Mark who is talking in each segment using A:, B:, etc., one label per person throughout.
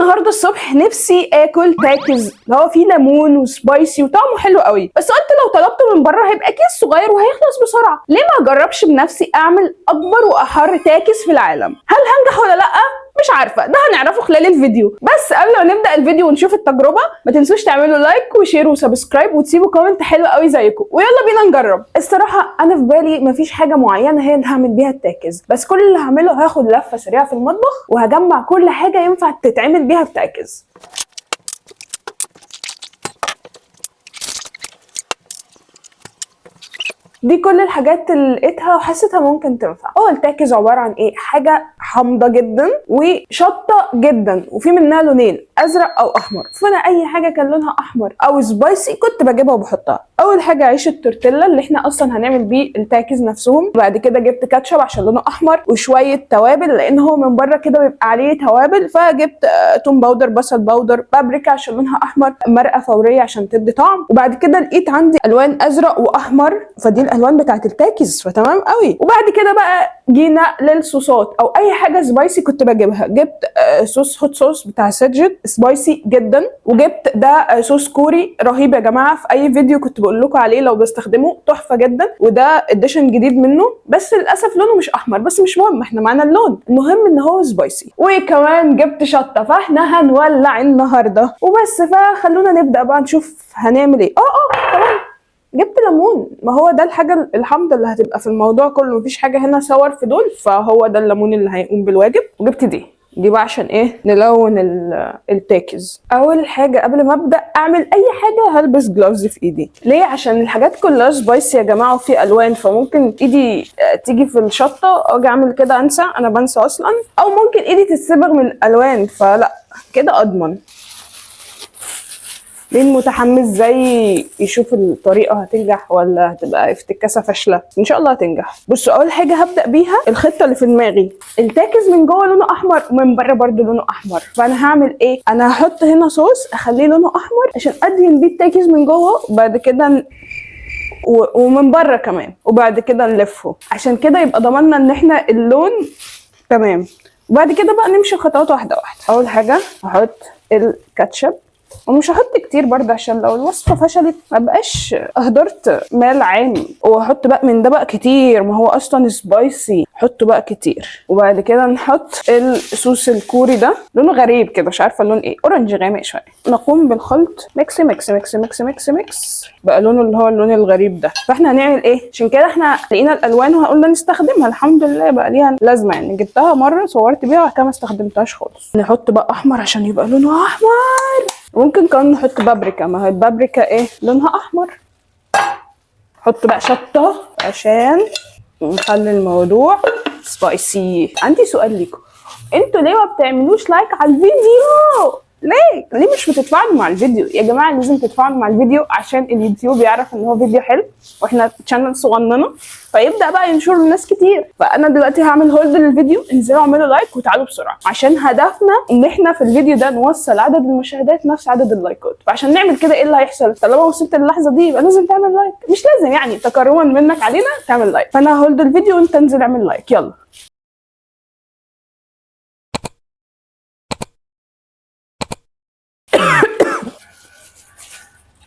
A: النهارده الصبح نفسي اكل تاكز اللي هو فيه ليمون وسبايسي وطعمه حلو قوي، بس قلت لو طلبته من بره هيبقى كيس صغير وهيخلص بسرعه. ليه ما اجربش بنفسي اعمل اكبر واحر تاكز في العالم؟ هل هنجح ولا لا؟ مش عارفه، ده هنعرفه خلال الفيديو. بس قبل ما نبدا الفيديو ونشوف التجربه ما تنسوش تعملوا لايك وشير وسبسكرايب وتسيبوا كومنت حلو قوي زيكم، ويلا بينا نجرب. الصراحه انا في بالي مفيش حاجه معينه هي اللي هعمل بيها التاكز، بس كل اللي هعمله هاخد لفه سريعه في المطبخ وهجمع كل حاجه ينفع تتعمل بيها التاكز. دي كل الحاجات اللي لقيتها وحسيتها ممكن تنفع. هو التاكز عباره عن ايه؟ حاجه حامضه جدا وشطه جدا، وفي منها لونين، ازرق او احمر. فانا اي حاجه كان لونها احمر او سبايسي كنت بجيبها وبحطها. اول حاجه عيش التورتيلا اللي احنا اصلا هنعمل بيه التاكز نفسهم. بعد كده جبت كاتشب عشان لونه احمر، وشويه توابل لان هو من بره كده بيبقى عليه توابل، فجبت توم باودر، بصل باودر، بابريكا عشان لونها احمر، مرقه فوريه عشان تدي طعم. وبعد كده لقيت عندي الوان ازرق واحمر، فدي الالوان بتاعت التاكز، فتمام قوي. وبعد كده بقى جينا للصوصات او اي حاجه سبايسي كنت بجيبها. جبت صوص هوت صوص بتاع سيدجت سبايسي جدا، وجبت ده صوص كوري رهيب يا جماعه، في اي فيديو كنت بقول لكم عليه لو بستخدمه تحفه جدا، وده اديشن جديد منه، بس للاسف لونه مش احمر، بس مش مهم، احنا معانا اللون، المهم ان هو سبايسي. وكمان جبت شطه، فاحنا هنولع النهارده وبس. فخلونا نبدا بقى نشوف هنعمل ايه. تمام، جبت ليمون، ما هو ده الحاجه الحامضه اللي هتبقى في الموضوع كله، مفيش حاجه هنا صور في دول، فهو ده الليمون اللي هيقوم بالواجب. وجبت دي بقى عشان ايه؟ نلون التاكز. اول حاجه قبل ما ابدا اعمل اي حاجه هلبس جلوفز في ايدي. ليه؟ عشان الحاجات كلها سبايسي يا جماعه وفي الوان، فممكن ايدي تيجي في الشطه اجي اعمل كده انسى، انا بنسى اصلا، او ممكن ايدي تتصبغ من الالوان، فلا كده اضمن. مين متحمس زي يشوف الطريقه هتنجح ولا هتبقى افتكاسه فاشله؟ ان شاء الله هتنجح. بصوا، اول حاجه هبدا بيها الخطه اللي في دماغي. التاكز من جوه لونه احمر ومن بره برده لونه احمر، فانا هعمل ايه؟ انا هحط هنا صوص اخليه لونه احمر عشان ادهن بيه التاكز من جوه، وبعد كده ومن بره كمان، وبعد كده نلفه عشان كده يبقى ضمننا ان احنا اللون تمام. وبعد كده بقى نمشي خطوات واحده واحده. اول حاجه هحط الكاتشب، ومش هحط كتير برضه عشان لو الوصفه فشلت ما بقاش اهدرت مال عام. واحط بقى من ده بقى كتير، ما هو اصلا سبايسي، حطه بقى كتير. وبعد كده نحط الصوص الكوري ده، لونه غريب كده، مش عارفه اللون ايه، اورنج غامق شويه. نقوم بالخلط، ميكس ميكس ميكس ميكس ميكس ميكس، بقى لونه اللي هو اللون الغريب ده. فاحنا هنعمل ايه؟ عشان كده احنا لقينا الالوان وقلنا نستخدمها، الحمد لله بقى ليها لازمه، يعني جبتها مره صورت بيها وبعد كده ما استخدمتهاش خالص. نحط بقى احمر عشان يبقى لونه احمر. ممكن كمان نحط بابريكا، ما هي البابريكا ايه؟ لونها احمر. حط بقى شطه عشان نخلي الموضوع سبايسي. عندي سؤال ليكم، انتوا ليه ما بتعملوش لايك على الفيديو؟ ليه مش بتتفاعلوا مع الفيديو يا جماعه؟ لازم تتفاعلوا مع الفيديو عشان اليوتيوب يعرف ان هو فيديو حلو، واحنا تشانل صغننه، فيبدا بقى ينشر لناس كتير. فانا دلوقتي هعمل هولد للفيديو، انزلوا اعملوا لايك وتعالوا بسرعه، عشان هدفنا ان احنا في الفيديو ده نوصل عدد المشاهدات نفس عدد اللايكات. فعشان نعمل كده ايه اللي هيحصل؟ طالما وصلت للحظه دي يبقى لازم تعمل لايك، مش لازم يعني، تكرما منك علينا تعمل لايك. فانا هولد الفيديو وانت انزل اعمل لايك، يلا.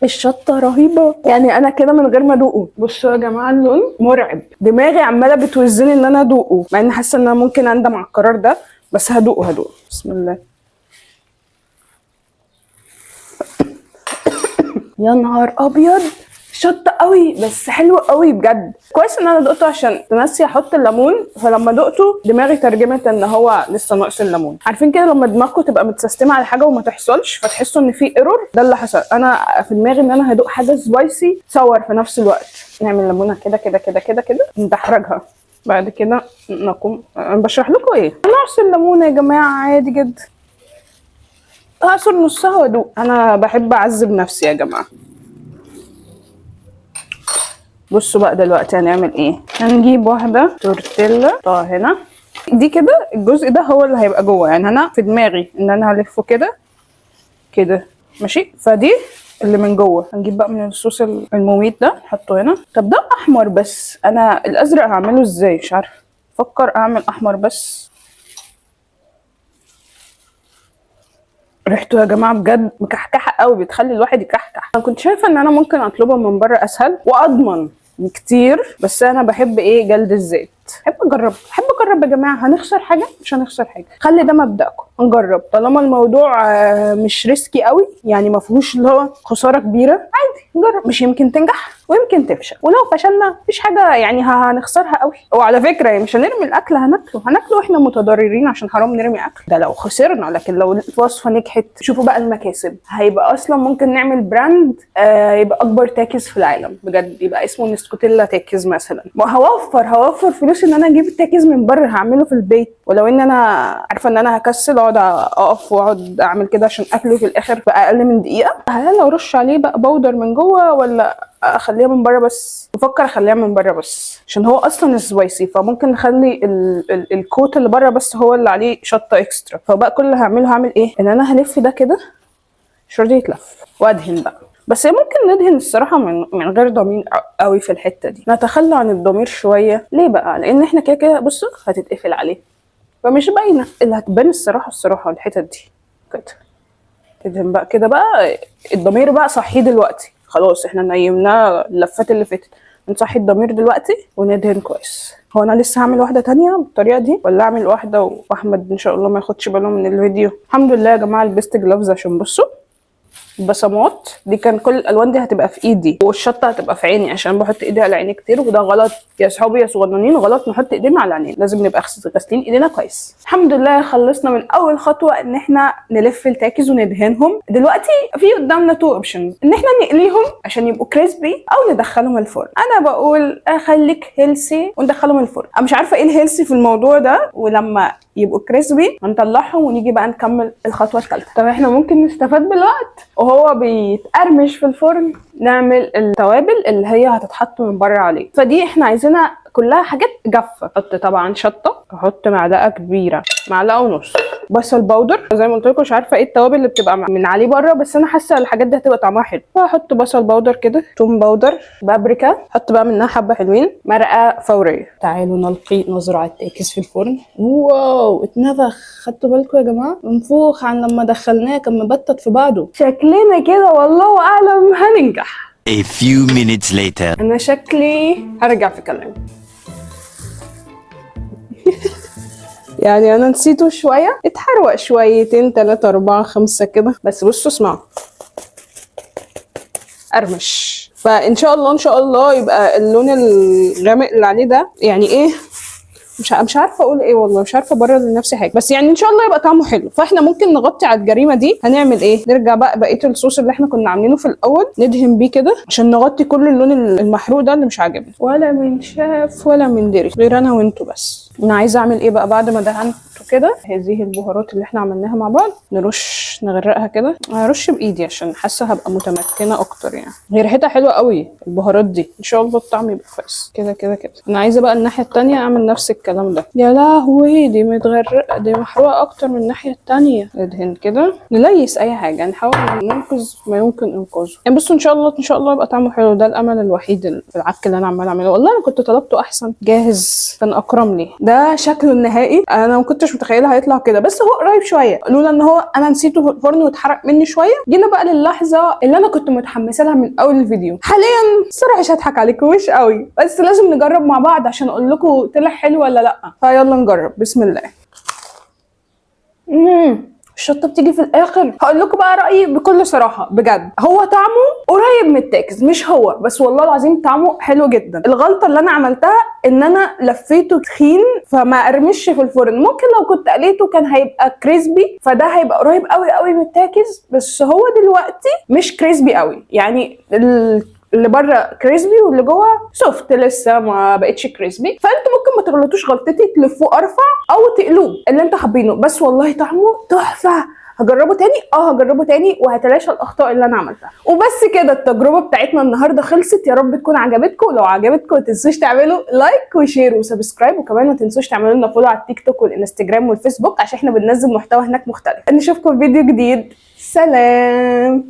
A: الشطه رهيبه، يعني انا كده من غير ما ادوقه. بصوا يا جماعه اللون مرعب، دماغي عماله بتوزني ان انا ادوقه، مع اني حاسه ان انا ممكن اندم على القرار ده، بس هدوقه. بسم الله. يا نهار ابيض، شطه قوي بس حلو قوي بجد. كويس ان انا دقته عشان ناسي احط الليمون، فلما دقته دماغي ترجمت ان هو لسه ناقص الليمون. عارفين كده لما دماغكم تبقى متسيستمه على حاجه وما تحصلش فتحسوا ان في ايرور؟ ده اللي حصل. انا في دماغي ان انا هدوق حاجه سبايسي صور في نفس الوقت. نعمل ليمونه كده كده كده كده كده، ندحرجها. بعد كده نقوم، انا بشرح لكم ايه، نعصر الليمونه يا جماعه عادي جدا. اعصر نصها وادوق، انا بحب اعذب نفسي يا جماعه. بصوا بقى دلوقتي هنعمل ايه. هنجيب واحده تورتيلا هنا، دي كده الجزء ده هو اللي هيبقى جوه، يعني انا في دماغي ان انا هلفه كده كده، ماشي. فدي اللي من جوه. هنجيب بقى من الصوص المميت ده نحطه هنا. طب ده احمر بس، انا الازرق هعمله ازاي؟ مش عارفه، فكر اعمل احمر بس. ريحته يا جماعه بجد مكحكحه قوي، بتخلي الواحد يكحكح. انا كنت شايفه ان انا ممكن اطلبها من بره اسهل واضمن كتير، بس انا بحب ايه، جلد الذات. بحب اجرب يا جماعه. هنخسر حاجه؟ مش هنخسر حاجه. خلي ده مبدأكم، نجرب طالما الموضوع مش ريسكي قوي، يعني ما فيهوش اللي هو خساره كبيره. عادي نجرب، مش يمكن تنجح ويمكن تفشل، ولو فشلنا مفيش حاجه يعني هنخسرها قوي. وعلى فكره يعني مش هنرمي الاكل، هناكله واحنا متضررين، عشان حرام نرمي اكل ده لو خسرنا. لكن لو الوصفه نجحت، شوفوا بقى المكاسب. هيبقى اصلا ممكن نعمل براند يبقى اكبر تاكس في العالم بجد، يبقى اسمه نسكوتيلا تاكس مثلا. هوفر فلوس ان انا اجيب التاكس من بره، هعمله في البيت. ولو ان انا عارفه ان انا هكسل اقعد اقف واقعد اعمل كده عشان اكله في الاخر في اقل من دقيقه. هل ارش عليه بقى بودر من جوه ولا اخليها من بره بس؟ بفكر اخليها من بره بس، عشان هو اصلا سبايسي، فممكن نخلي الكوت اللي بره بس هو اللي عليه شطه اكسترا. فبقى كل اللي هعمله ايه، ان انا هلف ده كده مش راضي يتلف، وادهن بقى. بس ممكن ندهن الصراحه من غير ضمير قوي في الحته دي، نتخلى عن الضمير شويه. ليه بقى؟ لان احنا كده كده بصوا هتتقفل عليه، فمش باينه. اللي هتبان الصراحه الحتت دي كده. تدهن بقى كده بقى الضمير بقى صحيه دلوقتي. خلاص احنا نيمناه اللفات اللي فاتت، نصحي الضمير دلوقتي وندهن كويس. هو انا لسه هعمل واحده تانية بالطريقه دي ولا اعمل واحده واحمد ان شاء الله ما ياخدش باله من الفيديو؟ الحمد لله يا جماعه لبست جلافز عشان بصوا البصمات دي، كان كل الالوان دي هتبقى في ايدي، والشطه هتبقى في عيني عشان بحط ايدي على عيني كتير، وده غلط يا صحابي يا صغننين، غلط نحط ايدينا على عينين. لازم نبقى غاسلين ايدينا كويس. الحمد لله خلصنا من اول خطوه، ان احنا نلف التاكيز وندهنهم. دلوقتي في قدامنا تو اوبشنز، ان احنا نقليهم عشان يبقوا كريسبي او ندخلهم الفرن. انا بقول اخليك هيلسي وندخلهم الفرن. انا مش عارفه ايه الهيلسي في الموضوع ده، ولما يبقوا كريسبي هنطلعهم ونيجي بقى نكمل الخطوه الثالثه. طب احنا ممكن نستفاد بالوقت وهو بيتقرمش في الفرن، نعمل التوابل اللي هي هتتحط من بره عليه. فدي احنا عايزينها كلها حاجات جافه. احط طبعا شطه، احط معلقه كبيره، معلقه ونص بصل باودر. زي ما قلت لكم مش عارفه ايه التوابل اللي بتبقى من عليه بره، بس انا حاسه الحاجات دي هتبقى طعمها حلو. فاحط بصل باودر كده، توم باودر، بابريكا، احط بقى منها حبه حلوين، مرقه فوريه. تعالوا نلقي نظره على التاكس في الفرن. واو اتنفخ، خدتوا بالكم يا جماعه؟ منفوخ عن لما دخلناه، كان مبطط في بعضه. شكلنا كده والله اعلم هننجح.
B: A few minutes later.
A: انا شكلي هرجع في كلامي. يعني انا نسيته شويه، اتحرق شويتين 3 4 5 كده. بس بصوا اسمعوا، قرمش. فان شاء الله يبقى اللون الغامق اللي عليه ده يعني ايه، مش عارفه اقول ايه والله، مش عارفه ابرر لنفسي حاجه، بس يعني ان شاء الله يبقى طعمه حلو. فاحنا ممكن نغطي على الجريمه دي. هنعمل ايه، نرجع بقى بقيه الصوص اللي احنا كنا عاملينه في الاول، ندهن بيه كده عشان نغطي كل اللون المحروق ده اللي مش عاجبني. ولا من شاف ولا من دري غير انا وانتوا بس. انا عايزه اعمل ايه بقى بعد ما دهنته كده؟ هذه البهارات اللي احنا عملناها مع بعض نغرقها كده. هرش بايدي عشان حاسه هبقى متمكنه اكتر يعني. هي ريحتها حلوه قوي البهارات دي، ان شاء الله الطعم يبقى كويس. كده كده كده. انا عايزه بقى الناحيه التانية اعمل نفس الكلام ده. يا لهوي دي متغرقه، دي محروقه اكتر من الناحيه التانية. ندهن كده، نليس اي حاجه، نحاول ننقذ ما يمكن انقاذه يعني. بصوا ان شاء الله يبقى طعمه حلو. ده الامل الوحيد في العك اللي انا عماله اعمله. والله انا كنت طلبته احسن جاهز كان اكرم لي. ده شكله النهائي. انا ما كنتش متخيله هيطلع كده، بس هو قريب شويه، لولا ان هو انا نسيته في الفرن واتحرق مني شويه. جينا بقى للحظه اللي انا كنت متحمسه لها من اول الفيديو. حاليا الصراحه مش هضحك عليكم، مش قوي، بس لازم نجرب مع بعض عشان اقول لكم طلع حلو ولا لا. فيلا نجرب، بسم الله. الشطه بتيجي في الاخر. هقول لكم بقى رايي بكل صراحه بجد، هو طعمه قريب من التاكس، مش هو بس، والله العظيم طعمه حلو جدا. الغلطه اللي انا عملتها ان انا لفيته تخين فما قرمش في الفرن. ممكن لو كنت قليته كان هيبقى كريسبي، فده هيبقى قريب قوي من التاكس. بس هو دلوقتي مش كريسبي قوي يعني، اللي بره كريسبي واللي جوه سوفت، لسه ما بقتش كريسبي. فانتوا ممكن ما تغلطوش غلطتي، تلفوه ارفع او تقلوه اللي انتوا حابينه. بس والله طعمه تحفه. هجربه تاني وهتلاشى الاخطاء اللي انا عملتها. وبس كده التجربه بتاعتنا النهارده خلصت. يا رب تكون عجبتكم. لو عجبتكم ما تنسوش تعملوا لايك وشير وسبسكرايب، وكمان ما تنسوش تعملوا لنا فولو على التيك توك والانستجرام والفيسبوك عشان احنا بننزل محتوى هناك مختلف. نشوفكم في فيديو جديد. سلام.